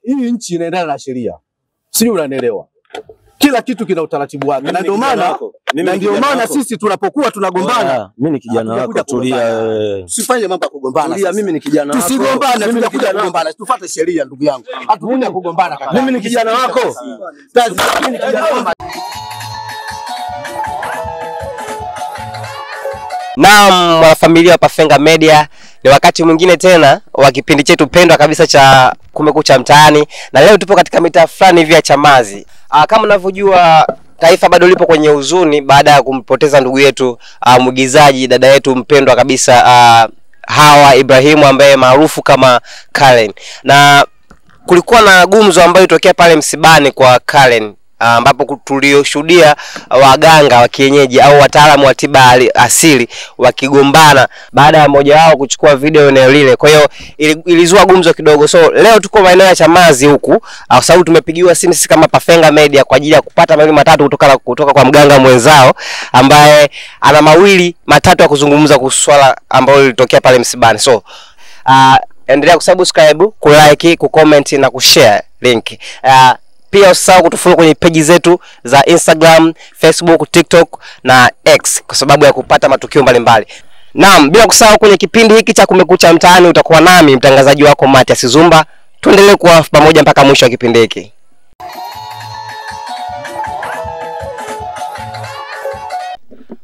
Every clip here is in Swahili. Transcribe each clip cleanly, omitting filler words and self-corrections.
hii nchi inaendana na sheria. Sio, unanielewa? Kila kitu kina utaratibu wake. Na ndio maana sisi tunapokuwa tunagombana, mimi ni kijana wako, tulia. Usifanye mambo ya kugombana. Tulia, mimi ni kijana wako. Tusigombane, tunakuja kugombana. Tufuate sheria ndugu yangu. Hatukuja kugombana kaka. Mimi ni kijana wako. Mimi ni kijana wako. Naam, wanafamilia wa Pafenga Media, ni wakati mwingine tena wa kipindi chetu pendwa kabisa cha Kumekucha Mtaani, na leo tupo katika mitaa fulani hivi ya Chamazi. Kama unavyojua, taifa bado lipo kwenye huzuni baada ya kumpoteza ndugu yetu, mwigizaji dada yetu mpendwa kabisa, Hawa Ibrahimu, ambaye maarufu kama Karen. Na kulikuwa na gumzo ambayo ilitokea pale msibani kwa Karen, ambapo tulioshuhudia waganga wa kienyeji au wataalamu wa tiba asili wakigombana baada ya mmoja wao kuchukua video eneo lile. Kwa hiyo ilizua gumzo kidogo. So leo tuko maeneo ya Chamazi huku, kwa sababu tumepigiwa simu sisi kama Pafenga Media kwa ajili ya kupata mawili matatu kutoka kwa mganga mwenzao ambaye ana mawili matatu ya kuzungumza kuhusu swala ambalo lilitokea pale msibani. So endelea kusubscribe, kulike, kucomment na kushare link. Pia usisahau kutufollow kwenye page zetu za Instagram, Facebook, TikTok na X kwa sababu ya kupata matukio mbalimbali. Naam, bila kusahau kwenye kipindi hiki cha Kumekucha Mtaani utakuwa nami mtangazaji wako Matias Zumba. Tuendelee kuwa pamoja mpaka mwisho wa kipindi hiki.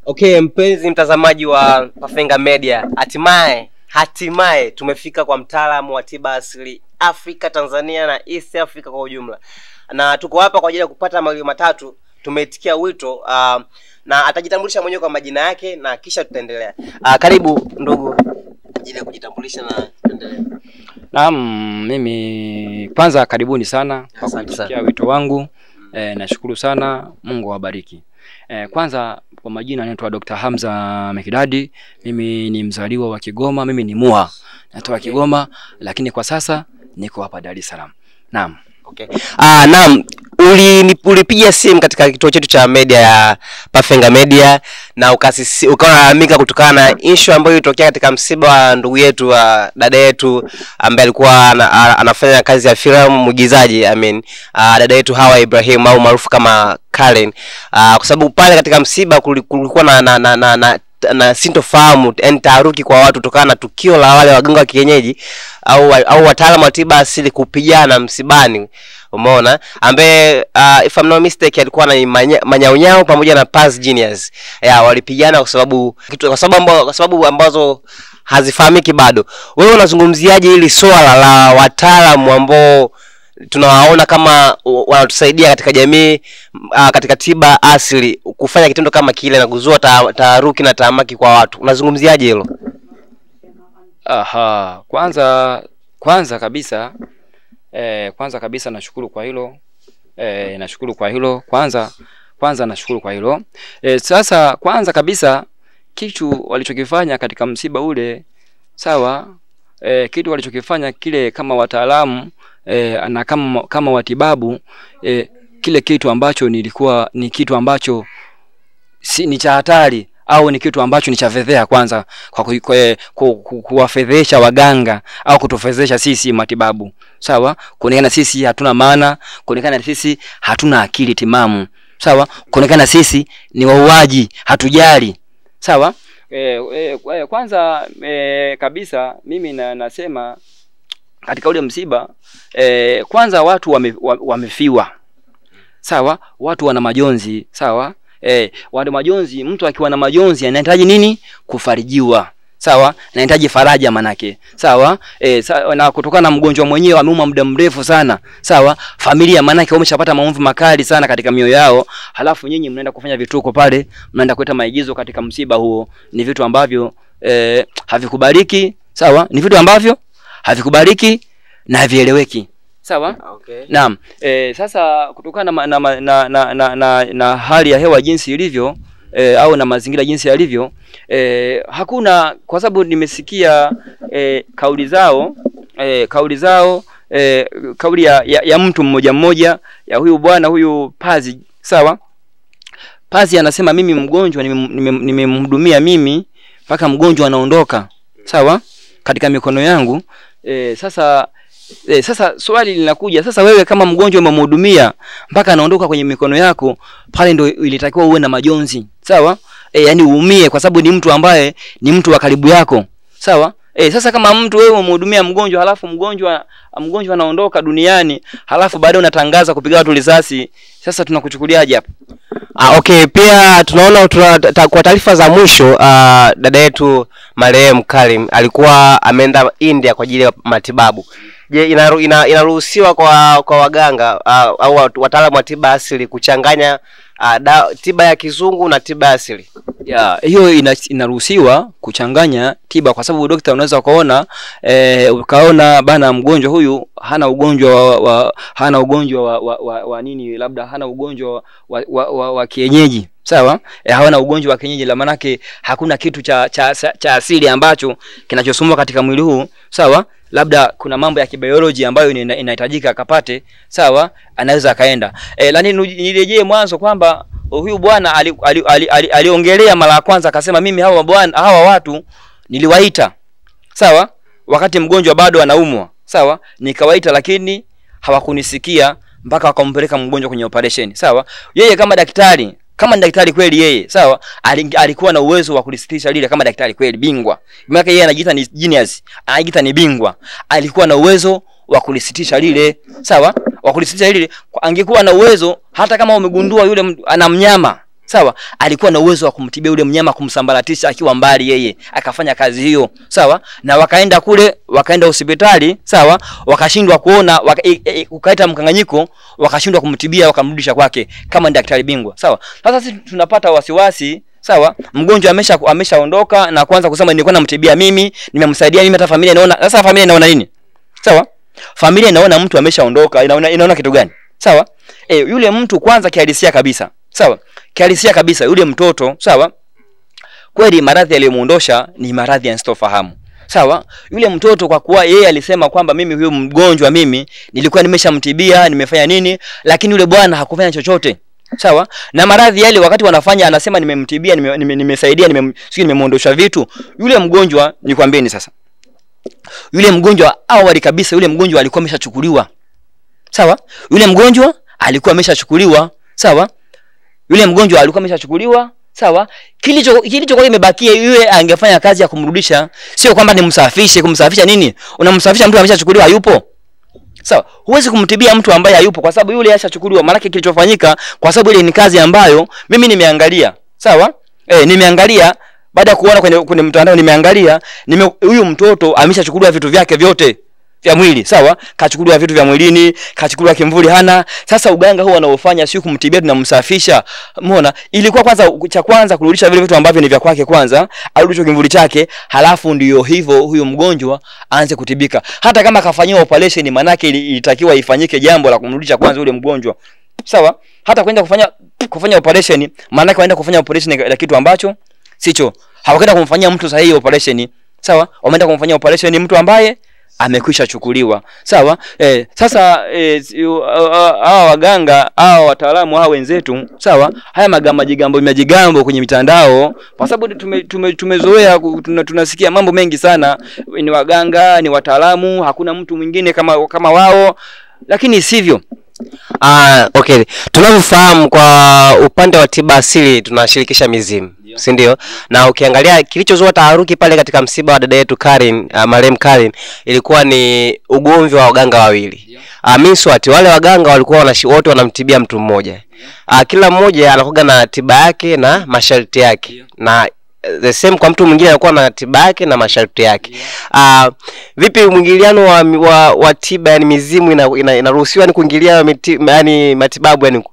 Okay, mpenzi mtazamaji wa Pafenga Media, hatimaye tumefika kwa mtaalamu wa tiba asili Afrika, Tanzania na East Africa kwa ujumla. Na tuko hapa kwa ajili ya kupata mawili matatu. Tumeitikia wito na atajitambulisha mwenyewe kwa majina yake na kisha tutaendelea. Karibu ndugu, ajili ya kujitambulisha na tuendelee. Naam, mimi kwanza karibuni sana kwa kuitikia wito wangu. Nashukuru sana, Mungu awabariki. Kwanza kwa majina naitwa Dr. Hamza Mekidadi. Mimi ni mzaliwa wa Kigoma, mimi ni Muha. Natoka Kigoma lakini kwa sasa niko hapa Dar es Salaam. Naam. Okay. Naam, ulipigia simu katika kituo chetu cha media ya Pafenga Media na ukalalamika kutokana na issue ambayo ilitokea katika msiba wa ndugu yetu, wa dada yetu ambaye alikuwa anafanya kazi ya filamu, mwigizaji dada yetu Hawa Ibrahimu au maarufu kama Karen. Kwa sababu pale katika msiba kulikuwa na sintofahamu, taharuki kwa watu kutokana na tukio la wale waganga wa kienyeji au wataalamu wa tiba asili kupigana msibani. Umeona, ambaye if I'm not mistaken alikuwa na Manyaunyao pamoja na Paz Genius. Walipigana kwa sababu ambazo hazifahamiki bado. Wewe unazungumziaje hili swala la wataalamu ambao tunawaona kama wanatusaidia katika jamii, katika tiba asili, kufanya kitendo kama kile na kuzua taharuki na tahamaki kwa watu? Unazungumziaje hilo? Kwanza kabisa nashukuru kwa hilo. Kwanza nashukuru kwa hilo. Sasa kwanza kabisa kitu walichokifanya katika msiba ule, sawa, kitu walichokifanya kile kama wataalamu na kama watibabu, kile kitu ambacho ni kitu ambacho ni cha hatari au ni kitu ambacho ni cha fedheha, kwanza kwa kuwafedhesha waganga au kutofedhesha sisi matibabu, sawa, kuonekana sisi hatuna maana, kuonekana sisi hatuna akili timamu, sawa, kuonekana sisi ni wauaji, hatujali, sawa. Kwanza kabisa mimi nasema katika ule msiba, kwanza watu wamefiwa, sawa, watu wana majonzi, sawa. Wale majonzi, mtu akiwa na majonzi anahitaji nini? Kufarijiwa, sawa, anahitaji faraja manake, sawa. Na kutokana na mgonjwa mwenyewe ameuma muda mrefu sana, sawa, familia manake wameshapata maumivu makali sana katika mioyo yao, halafu nyinyi mnaenda kufanya vituko pale, mnaenda kuleta maigizo katika msiba huo. Ni vitu ambavyo havikubaliki, sawa, ni vitu ambavyo havikubaliki na havieleweki, sawa. Okay. Naam. Sasa kutokana na hali ya hewa jinsi ilivyo, au na mazingira jinsi yalivyo, hakuna, kwa sababu nimesikia kauli zao, kauli ya mtu mmoja ya huyu bwana huyu Pazi, sawa. Pazi anasema mimi mgonjwa nimemhudumia mimi mpaka mgonjwa anaondoka, sawa, katika mikono yangu. Sasa Sasa swali linakuja sasa, wewe kama mgonjwa umemhudumia mpaka anaondoka kwenye mikono yako, pale ndio ilitakiwa uwe na majonzi, sawa? Yani uumie kwa sababu ni mtu ambaye ni mtu wa karibu yako, sawa? Sasa kama mtu wewe umhudumia mgonjwa halafu mgonjwa anaondoka duniani, halafu baadaye unatangaza kupiga watu risasi, sasa tunakuchukuliaje hapa? Okay, pia tunaona kwa taarifa za mwisho dada yetu marehemu Karim alikuwa ameenda India kwa ajili ya matibabu. Je, inaruhusiwa kwa waganga au wataalamu wa tiba asili kuchanganya tiba ya kizungu na tiba asili? Hiyo inaruhusiwa kuchanganya tiba, kwa sababu daktari unaweza ukaona bana mgonjwa huyu hana ugonjwa wa nini, labda hana ugonjwa wa kienyeji, sawa? Hawana ugonjwa wa kienyeji, la manake hakuna kitu cha asili ambacho kinachosumbua katika mwili huu, sawa? Labda kuna mambo ya kibiology ambayo inahitajika akapate, sawa? Anaweza akaenda. Lakini nirejee mwanzo kwamba huyu bwana aliongelea mara ya kwanza akasema mimi hawa watu niliwaita, sawa? Wakati mgonjwa bado anaumwa, sawa? Nikawaita lakini hawakunisikia mpaka wakampeleka mgonjwa kwenye operation, sawa? Yeye kama daktari, kama daktari kweli yeye, sawa? Alikuwa na uwezo wa kulisitisha lile kama daktari kweli bingwa. Maana yeye anajiita ni genius, anajiita ni bingwa. Alikuwa na uwezo wa kulisitisha lile, sawa? Wa kulisitisha lile. Angekuwa na uwezo hata kama umegundua yule ana mnyama, sawa? Alikuwa na uwezo wa kumtibia yule mnyama, kumsambaratisha akiwa mbali yeye. Akafanya kazi hiyo, sawa? Na wakaenda hospitali, sawa? Wakashindwa kuona, ukaita mkanganyiko, wakashindwa kumtibia, wakamrudisha kwake kama daktari bingwa, sawa? Sasa sisi tunapata wasiwasi, sawa? Mgonjwa ameshaondoka na kwanza kusema nilikuwa namtibia mimi, nimemsaidia mimi, hata familia inaona. Sasa familia inaona nini? Sawa? Familia inaona mtu ameshaondoka, inaona kitu gani? Sawa? Yule mtu kwanza kihalisia kabisa, sawa? Kihalisia kabisa yule mtoto, sawa? Kweli maradhi aliyomuondosha ni maradhi ya sitofahamu, sawa? Yule mtoto kwa kuwa yeye alisema kwamba mimi huyo mgonjwa mimi nilikuwa nimeshamtibia, nimefanya nini, lakini yule bwana hakufanya chochote, sawa? Na maradhi yale wakati wanafanya anasema nimemtibia, nimesaidia, nimemuondosha vitu. Yule mgonjwa nikwambieni sasa, yule mgonjwa awali kabisa yule mgonjwa alikuwa ameshachukuliwa, sawa? Yule mgonjwa alikuwa ameshachukuliwa, sawa? Yule mgonjwa alikuwa ameshachukuliwa, sawa? Kilichokuwa kimebakia yule angefanya kazi ya kumrudisha, sio kwamba kumsafisha nini? Unamsafisha mtu ameshachukuliwa hayupo, sawa? Huwezi kumtibia mtu ambaye hayupo kwa sababu yule ashachukuliwa. Maana kilichofanyika kwa sababu ile ni kazi ambayo mimi nimeangalia, sawa? Nimeangalia baada ya kuona kwenye mtandao, nimeangalia huyu mtoto ameshachukuliwa vitu vyake vyote vya mwili, sawa? Kachukuliwa vitu vya mwilini, kachukuliwa kimvuli hana. Sasa uganga huo anaofanya sio kumtibia, tunamsafisha. Umeona? Ilikuwa kwanza kurudisha vile vitu ambavyo ni vya kwake kwanza, arudishe kimvuli chake, halafu ndio hivyo huyo mgonjwa aanze kutibika. Hata kama akafanyiwa operation, manake ilitakiwa ifanyike jambo la kumrudisha kwanza yule mgonjwa, sawa? Hata kwenda kufanya operation, manake waenda kufanya operation ya kitu ambacho sicho. Hawakwenda kumfanyia mtu sahihi operation, sawa? Wameenda kumfanyia operation mtu ambaye amekwisha chukuliwa, sawa? Sasa hawa waganga, hawa wataalamu, hawa wenzetu, sawa? Haya majigambo kwenye mitandao, kwa sababu tumezoea tunasikia mambo mengi sana, ni waganga, ni wataalamu, hakuna mtu mwingine kama wao, lakini sivyo. Okay. Tunavyofahamu kwa upande wa tiba asili tunashirikisha mizimu, si ndio? Na ukiangalia kilichozua taharuki pale katika msiba wa dada yetu Karim, marehemu Karim, ilikuwa ni ugomvi wa waganga wawili. Miswati, wale waganga walikuwa wote wanamtibia mtu mmoja. Kila mmoja anakuwa na tiba yake na masharti yake. Na the same kwa mtu mwingine anakuwa na tiba yake na masharti yake. Vipi mwingiliano wa tiba, yani mizimu inaruhusiwa ni kuingilia yani matibabu, yani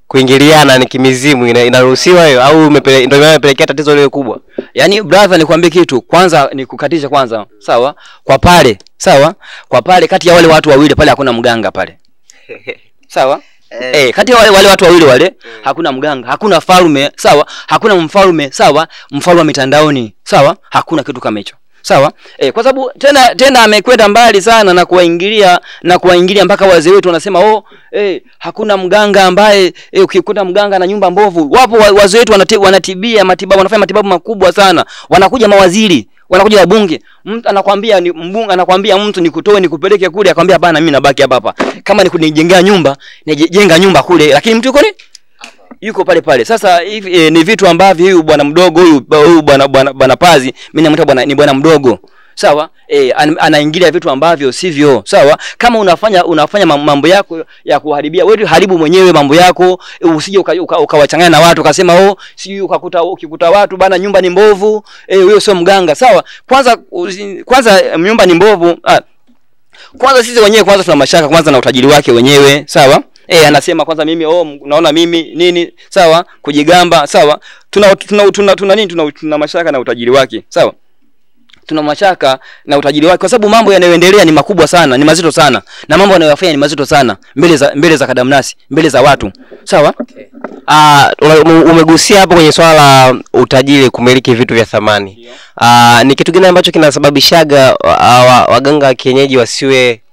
kuingiliana ni kimizimu inaruhusiwa hiyo, au ndio imepelekea tatizo lile kubwa? Yani brother, nikwambie kitu kwanza, ni kukatisha kwanza, sawa? Kwa pale, sawa? Kwa pale kati ya wale watu wawili pale hakuna mganga pale. Sawa? Kati ya wale watu wawili wale hakuna mganga, hakuna falme, sawa? Hakuna mfalme, sawa? Mfalme wa mitandaoni, sawa? Hakuna kitu kama hicho. Sawa? Kwa sababu tena amekwenda mbali sana na kuwaingilia mpaka wazee wetu wanasema hakuna mganga ambaye ukikuta mganga na nyumba mbovu. Wapo wazee wetu wanatibia matibabu, wanafanya matibabu makubwa sana. Wanakuja mawaziri Wanakuja wabunge, mtu anakuambia ni mbunge anakuambia mtu nikutoe nikupeleke kule, akwambia hapana mimi nabaki hapa. Kama nikunijengea nyumba, nijenga nyumba kule, lakini mtu yuko yuko pale pale. Sasa hivi ni vitu ambavyo huyu bwana mdogo huyu bwana Pazi, mimi namuita ni bwana mdogo. Sawa? Anaingilia vitu ambavyo sivyo. Sawa? Kama unafanya mambo yako ya kuharibia, wewe haribu mwenyewe mambo yako, usije ukawachanganya na watu ukasema si ukikuta watu bana nyumba ni mbovu, wewe sio mganga. Sawa? Kwanza nyumba ni mbovu. Kwanza sisi wenyewe kwanza tuna mashaka kwanza na utajiri wake wenyewe. Sawa? Anasema kwanza mimi naona mimi nini, sawa, kujigamba, sawa. Tuna mashaka na utajiri wake, sawa. Tuna mashaka na utajiri wake kwa sababu mambo yanayoendelea ni makubwa sana, ni mazito sana, na mambo anayofanya ni mazito sana mbele za kadamnasi, mbele za watu, sawa. Umegusia hapo kwenye swala la utajiri, kumiliki vitu vya thamani. Ni kitu gani ambacho kinasababishaga waganga wa kienyeji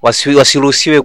wasiruhusiwe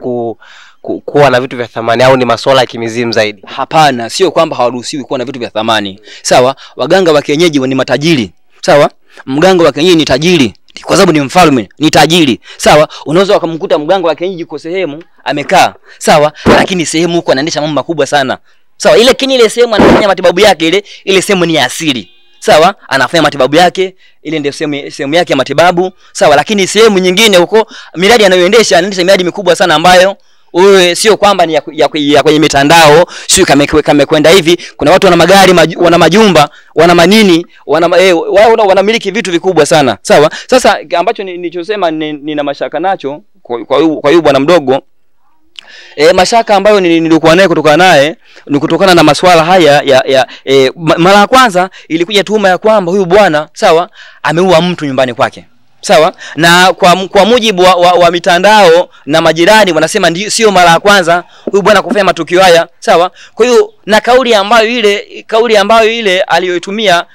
kuwa na vitu vya thamani, au ni masuala ya kimizimu zaidi? Hapana, sio kwamba hawaruhusiwi kuwa na vitu vya thamani. Sawa, waganga wa kienyeji ni matajiri. Sawa? Mganga wa kienyeji ni tajiri kwa sababu ni mfalme, ni tajiri. Sawa? Unaweza ukamkuta mganga wa kienyeji kwa sehemu amekaa, sawa, lakini sehemu huko anaendesha mambo makubwa sana. Sawa, ile sehemu anafanya matibabu yake, ile sehemu ni asili. Sawa, anafanya matibabu yake, ile ndio sehemu yake ya matibabu. Sawa, lakini sehemu nyingine huko miradi anayoendesha miradi mikubwa sana ambayo wewe sio kwamba ni ya kwenye mitandao, sio kamekwenda hivi. Kuna watu wana magari, wana majumba, wana manini, wao wanamiliki vitu vikubwa sana. Sawa? Sasa ambacho nilichosema nina mashaka nacho kwa hiyo bwana mdogo, mashaka ambayo nilikuwa naye kutokana naye ni kutokana na masuala haya mara ya kwanza ilikuja tuhuma ya kwamba huyu bwana, sawa, ameua mtu nyumbani kwake. Sawa, na kwa mujibu wa mitandao na majirani wanasema ndio sio mara ya kwanza huyu bwana kufanya matukio haya. Sawa, kwa hiyo na kauli ambayo ile aliyoitumia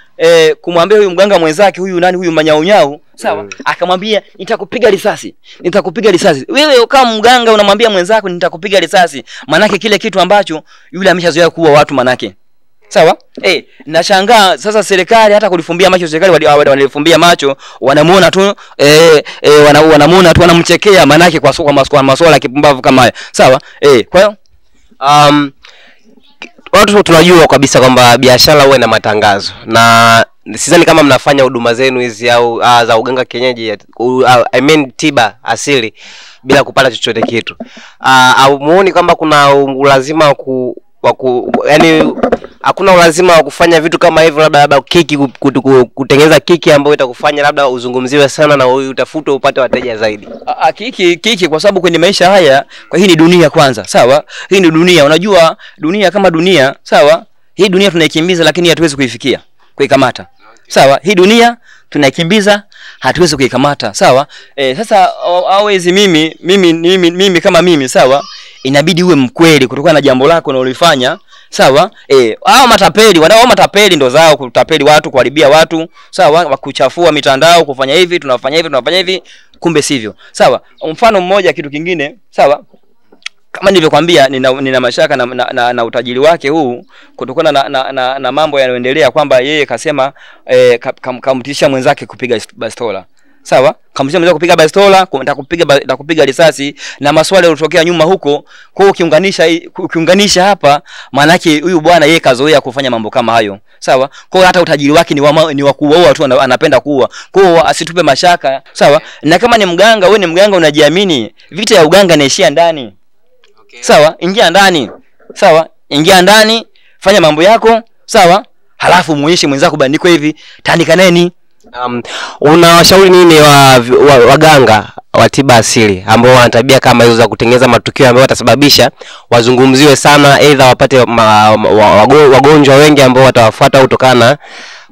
kumwambia huyu mganga mwenzake huyu manyaunyau, sawa, akamwambia nitakupiga risasi. Wewe kama mganga unamwambia mwenzako nitakupiga risasi, manake kile kitu ambacho yule ameshazoea kuua watu manake. Sawa? Nashangaa sasa serikali hata kulifumbia macho, serikali walifumbia macho, wanamuona tu wanamuona tu, wanamchekea manake kwa masuala ya kipumbavu kama haya. Sawa? Kwa hiyo watu tunajua kabisa kwamba biashara huwa na matangazo, na sidhani kama mnafanya huduma zenu hizi au za uganga kienyeji, I mean tiba asili, bila kupata chochote kitu. Au muone kwamba kuna ulazima yani hakuna ulazima wa kufanya vitu kama hivyo, labda kiki, kutengeneza kiki ambayo itakufanya labda uzungumziwe sana na utafute upate wateja zaidi? Kiki kwa sababu kwenye maisha haya, kwa hii ni dunia kwanza, sawa? Hii ni dunia, unajua dunia kama dunia, sawa? Hii dunia tunaikimbiza lakini hatuwezi kuikamata. Sawa? Hii dunia tunaikimbiza, hatuwezi kuikamata. Sawa? Sasa hawezi mimi kama mimi, sawa? Inabidi uwe mkweli kutokana na jambo lako unalofanya. Sawa? Hao matapeli ndo zao kutapeli watu, kuharibia watu, sawa, kuchafua mitandao, kufanya hivi, tunafanya hivi, kumbe sivyo. Sawa? Mfano mmoja, kitu kingine, sawa? Kama nilivyokuambia nina mashaka na utajiri wake huu kutokana na mambo yanayoendelea, kwamba yeye kasema kamtisha mwenzake kupiga bastola. Sawa? Kamtisha mwenzake kupiga bastola, nitakupiga risasi, na maswali yalotokea nyuma huko. Kwa hiyo ukiunganisha hapa, maana yake huyu bwana yeye kazoea kufanya mambo kama hayo. Sawa? Kwa hiyo hata utajiri wake ni wa kuua tu, anapenda kuua. Kwa hiyo asitupe mashaka. Sawa? Na kama ni mganga, wewe ni mganga unajiamini, vita ya uganga inaishia ndani. Sawa, ingia ndani. Sawa, ingia ndani, fanya mambo yako, sawa? Halafu muonyeshe mwenzako bandiko hivi, tandikaneni. Unawashauri nini waganga wa tiba asili ambao wana tabia kama hizo za kutengeneza matukio ambayo watasababisha wazungumziwe sana, aidha wapate wagonjwa wengi ambao watawafuata kutokana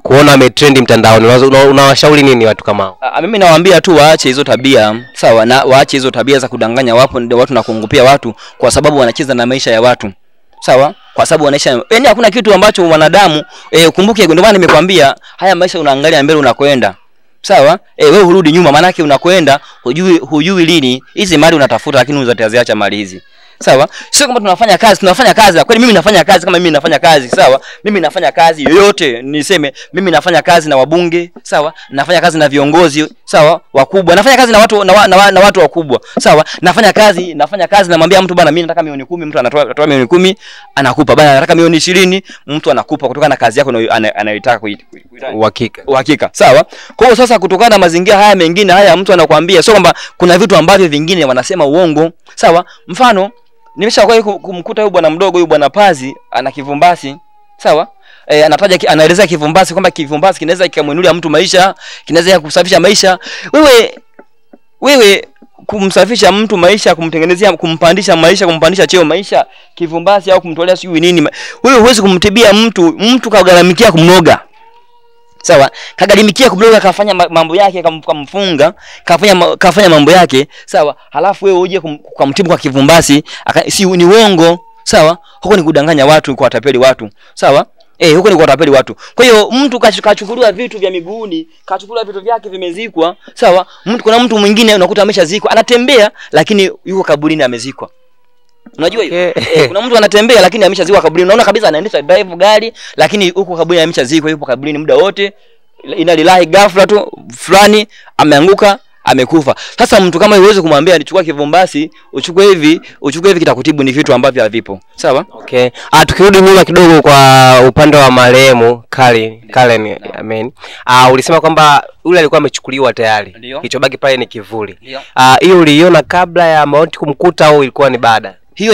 kuona ametrend mtandaoni? Unawashauri nini watu kama hao? Mimi nawaambia tu waache hizo tabia, sawa, na waache hizo tabia za kudanganya watu na kuongopea watu, kwa sababu wanacheza na maisha ya watu. Sawa? Kwa sababu wanaisha, yaani hakuna kitu ambacho wanadamu, ukumbuke, ndio maana nimekwambia haya maisha unaangalia mbele unakoenda. Sawa? Wewe urudi nyuma, maana yake unakoenda hujui lini hizi mali unatafuta, lakini unaziacha mali hizi. Sawa? Sio kama tunafanya kazi. Kwani mimi nafanya kazi kama mimi nafanya kazi, sawa? Mimi nafanya kazi yoyote, niseme mimi nafanya kazi na wabunge, sawa? Nafanya kazi na viongozi, sawa? Wakubwa. Nafanya kazi na watu na watu wakubwa, sawa? Nafanya kazi namwambia mtu bana mimi nataka milioni 10, mtu anatoa milioni 10, anakupa. Bana nataka milioni 20, mtu anakupa kutokana na kazi yako anayotaka uhakika. Sawa? Kwa hiyo sasa kutokana na mazingira haya mengine haya mtu anakuambia sio kwamba kuna vitu ambavyo vingine wanasema uongo. Sawa? Mfano nimeshawahi kumkuta huyu bwana mdogo, huyu bwana Pazi ana kivumbasi. Sawa? Anaelezea kivumbasi kwamba kivumbasi kinaweza kikamwinulia mtu maisha, kinaweza kusafisha maisha. Wewe kumsafisha mtu maisha, kumtengenezea, kumpandisha maisha, kumpandisha cheo maisha, kivumbasi au kumtolea sijui nini. Wewe huwezi kumtibia mtu kagharamikia kumnoga. Sawa? Kagharamikia kumnoga, kafanya mambo yake, kamfunga, kafanya mambo yake, sawa? Halafu wewe uje kumtibu kwa kivumbasi, si ni uongo. Sawa? Huko ni kudanganya watu, kwa watapeli watu. Sawa? Huko ni kwa watapeli watu. Kwa hiyo mtu kachukuliwa vitu vya miguuni, kachukuliwa vitu vyake vimezikwa. Sawa? Kuna mtu mwingine unakuta ameshazikwa, anatembea lakini yuko kaburini amezikwa. Unajua hiyo? Kuna mtu anatembea lakini ameshazikwa kaburini. Unaona kabisa anaendesha drive gari lakini huko kaburini ameshazikwa, yupo kaburini muda wote. Inalilahi ghafla tu fulani ameanguka, amekufa. Sasa mtu kama uweze kumwambia nichukua kivumbasi, uchukue hivi kitakutibu, ni vitu ambavyo havipo. Sawa? Okay. Tukirudi nyuma kidogo kwa upande wa marehemu Kalen, amen. Ulisema kwamba yule alikuwa amechukuliwa tayari. Kilichobaki pale ni kivuli. Hiyo uliiona kabla ya mauti kumkuta au ilikuwa ni baada? Hiyo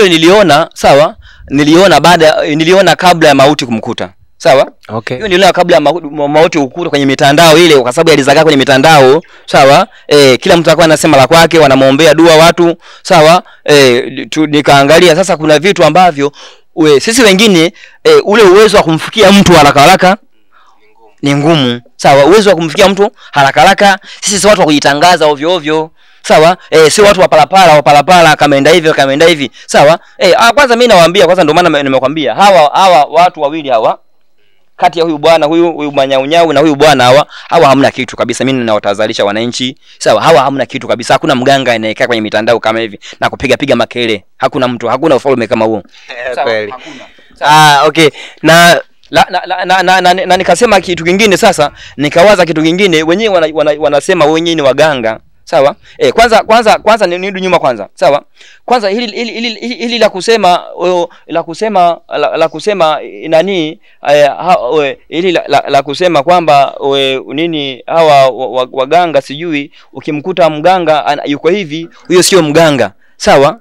niliona, sawa? Niliona kabla ya mauti kumkuta. Sawa? Okay. Hiyo niliona kabla ya mauti ukuta kwenye mitandao ile, kwa sababu alizagaa kwenye mitandao. Sawa? Kila mtu alikuwa anasema la kwake, wanamuombea dua watu. Sawa? Nikaangalia sasa kuna vitu ambavyo sisi wengine ule uwezo wa kumfikia mtu haraka ni ngumu. Sawa? Uwezo wa kumfikia mtu haraka sisi si watu wa kujitangaza ovyo ovyo. Sawa? Si watu wa palapala kameenda hivi. Sawa? Kwanza mimi nawaambia, kwanza ndio maana nimekwambia hawa watu wawili hawa, kati ya huyu bwana huyu manyaunyau na huyu bwana hawa hamna kitu kabisa. Mimi ninawatazalisha wananchi. Sawa? Hawa hamna kitu kabisa. Hakuna mganga anayekaa kwenye mitandao kama hivi na kupiga makele. Hakuna mtu, hakuna ufalme kama huo. Sawa? Hakuna. Okay. Na nikasema kitu kingine sasa, nikawaza kitu kingine, wenyewe wanasema wenyewe ni waganga. Sawa? Kwanza nirudi nyuma kwanza. Sawa? Kwanza hili la kusema nani hili la kusema kwamba nini hawa waganga sijui ukimkuta mganga yuko hivi, huyo sio mganga. Sawa?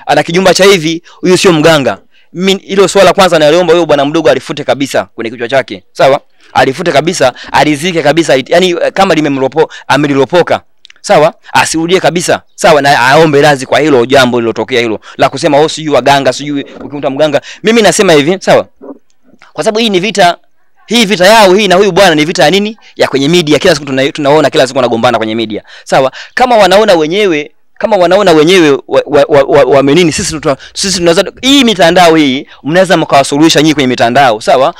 Ana kijumba cha hivi, huyo sio mganga. Mimi hilo swala kwanza naliomba huyo bwana mdogo alifute kabisa kwenye kichwa chake. Sawa? Alifute kabisa, alizike kabisa, yani kama ameliropoka. Sawa? Asirudie kabisa. Sawa? Na aombe radhi kwa hilo jambo lilotokea hilo la kusema sijui waganga sijui ukimta mganga. Mimi nasema hivi, sawa? Kwa sababu hii ni vita, hii vita yao hii na huyu bwana ni vita ya nini? Ya kwenye media. Kila siku tunaona kila siku wanagombana kwenye media. Sawa? Kama wanaona wenyewe wamenini, sisi tunaweza hii mitandao hii mnaweza mkawasuluhisha nyinyi kwenye mitandao. Sawa?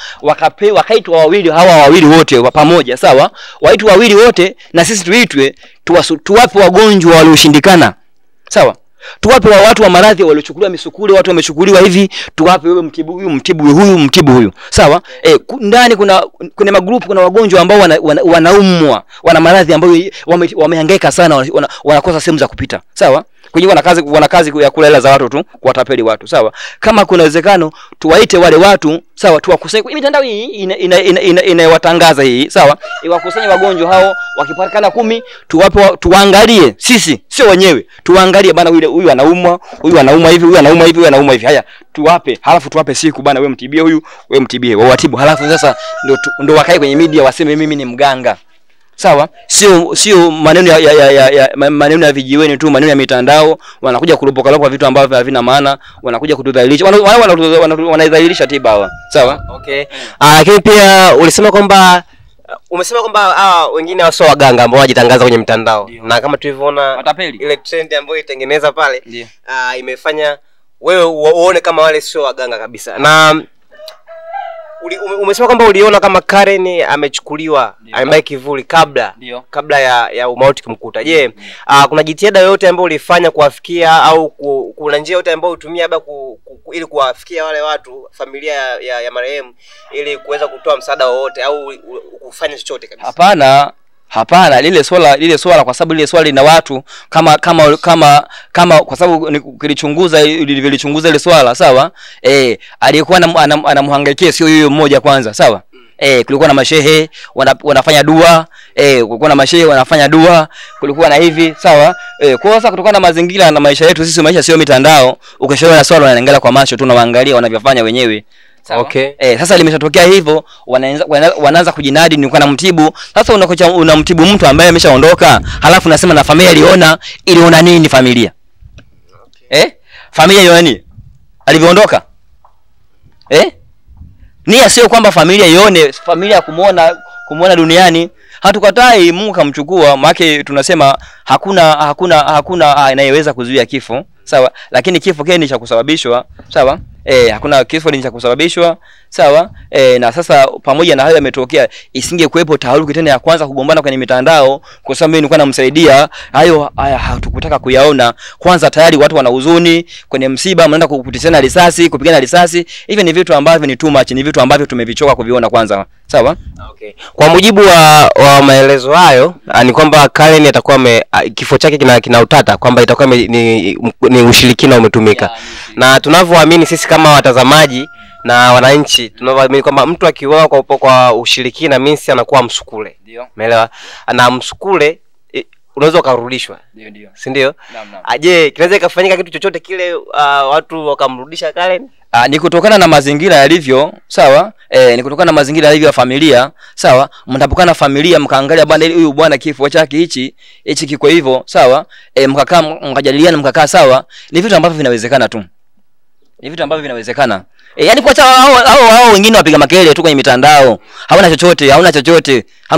Wakaitwa hawa wawili wote pamoja. Sawa? Waitwa wawili wote na sisi tuitwe, tuwape wagonjwa walioshindikana. Sawa? Tuwape watu wa maradhi waliochukuliwa misukule, watu wamechukuliwa hivi, tuwape wewe mtibu huyu. Sawa? Ndani kuna magrupu, kuna wagonjwa ambao wanaumwa, wana maradhi ambayo wamehangaika sana, wanakosa sehemu za kupita. Sawa? Kwenye wana kazi ya kula hela za watu tu, kuwatapeli watu. Sawa? Kama kuna uwezekano tuwaite wale watu, sawa, tuwakusanye kwenye mitandao hii inayowatangaza hii. Sawa? Iwakusanye wagonjwa hao, wakipatikana 10 tuangalie sisi, sio wenyewe. Tuangalie bana, huyu anaumwa, huyu anaumwa hivi, huyu anaumwa hivi, huyu anaumwa hivi. Haya, tuwape, halafu tuwape siku bana, wewe mtibie huyu, wewe mtibie, wawatibu. Halafu sasa ndio wakae kwenye media waseme mimi ni mganga. Sawa? Sio maneno ya vijiweni tu, maneno ya mitandao, wanakuja kurupoka vitu ambavyo havina maana, wanakuja kutudhalilisha. Wanadhalilisha tiba hawa. Sawa? Okay. Lakini pia umesema kwamba wengine wasio waganga ambao wajitangaza kwenye mitandao. Na kama tulivyoona ile trend ambayo itengeneza pale, imefanya wewe uone kama wale sio waganga kabisa. Na Umesema kwamba uliona kama Karen amechukuliwa ambaye kivuli kabla ya umauti kumkuta. Je, kuna jitihada yoyote ambayo ulifanya kuwafikia au kuna njia yoyote ambayo utumia labda ili kuwafikia wale watu familia ya marehemu ili kuweza kutoa msaada wowote au kufanya chochote kabisa? Hapana, lile swala kwa sababu lile swala lina watu kama kwa sababu nilichunguza ile swala, sawa? Alikuwa anamhangaikia sio yeye mmoja kwanza, sawa? Kulikuwa na mashehe wanafanya dua, kulikuwa na mashehe wanafanya dua, kulikuwa na hivi, sawa? Kwa sasa kutokana na mazingira na maisha yetu sisi, maisha sio mitandao, ukishaona swala unaangalia kwa macho tu na waangalia wanavyofanya wenyewe. Okay. Sasa limeshatokea hivyo, wanaanza kujinadi nilikuwa namtibu. Sasa unamtibu mtu ambaye ameshaondoka, halafu unasema na familia iliona nini familia? Okay. Familia iliona nini alivyoondoka? Nia sio kwamba familia ione, familia kumuona duniani. Hatukatai Mungu kamchukua, maana tunasema hakuna anayeweza kuzuia kifo, sawa? Lakini kifo kile ni cha kusababishwa, sawa? Hakuna kifo ni cha kusababishwa, sawa? Na sasa pamoja na hayo yametokea, isingekuepo taharuki tena ya kwanza kugombana kwenye mitandao, kwa sababu mimi nilikuwa namsaidia. Hayo hatukutaka kuyaona. Kwanza tayari watu wana huzuni kwenye msiba, mnaenda kupitishana risasi, kupigana risasi. Hivi ni vitu ambavyo ni too much, ni vitu ambavyo tumevichoka kuviona kwanza, sawa? Okay. Kwa mujibu wa maelezo hayo, ni kwamba Karen atakuwa kifo chake kina utata, kwamba itakuwa ni ushirikina umetumika. Na tunavyoamini sisi kama watazamaji na wananchi, tunavyoamini kwamba mtu akiuawa kwa ushirikina means anakuwa msukule. Ndio. Umeelewa? Na msukule unaweza kurudishwa. Ndio. Si ndio? Je, kinaweza kufanyika kitu chochote kile watu wakamrudisha Karen? Ni kutokana na mazingira yalivyo, sawa? Ni kutokana na mazingira yalivyo ya familia, sawa? Mtapokana familia mkaangalia bwana, huyu bwana kifo chake hichi kiko hivyo, sawa? Mkakaa mkajadiliana mkakaa, sawa? Ni vitu ambavyo vinawezekana tu. Ni vitu ambavyo vinawezekana. Yaani kwa hao wengine wapiga makelele tu kwenye mitandao, hauna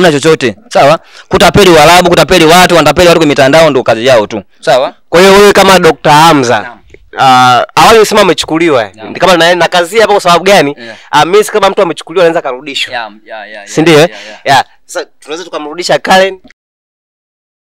chochote, sawa? Kutapeli Waarabu, kutapeli watu, wanatapeli watu kwenye mitandao ndio kazi yao tu, sawa? Kwa hiyo wewe kama Dr. Hamza, awali unasema amechukuliwa, kama na kazi hapo kwa sababu gani? Mimi kama mtu amechukuliwa anaweza kurudishwa. Si ndio? Sasa tunaweza tukamrudisha Karen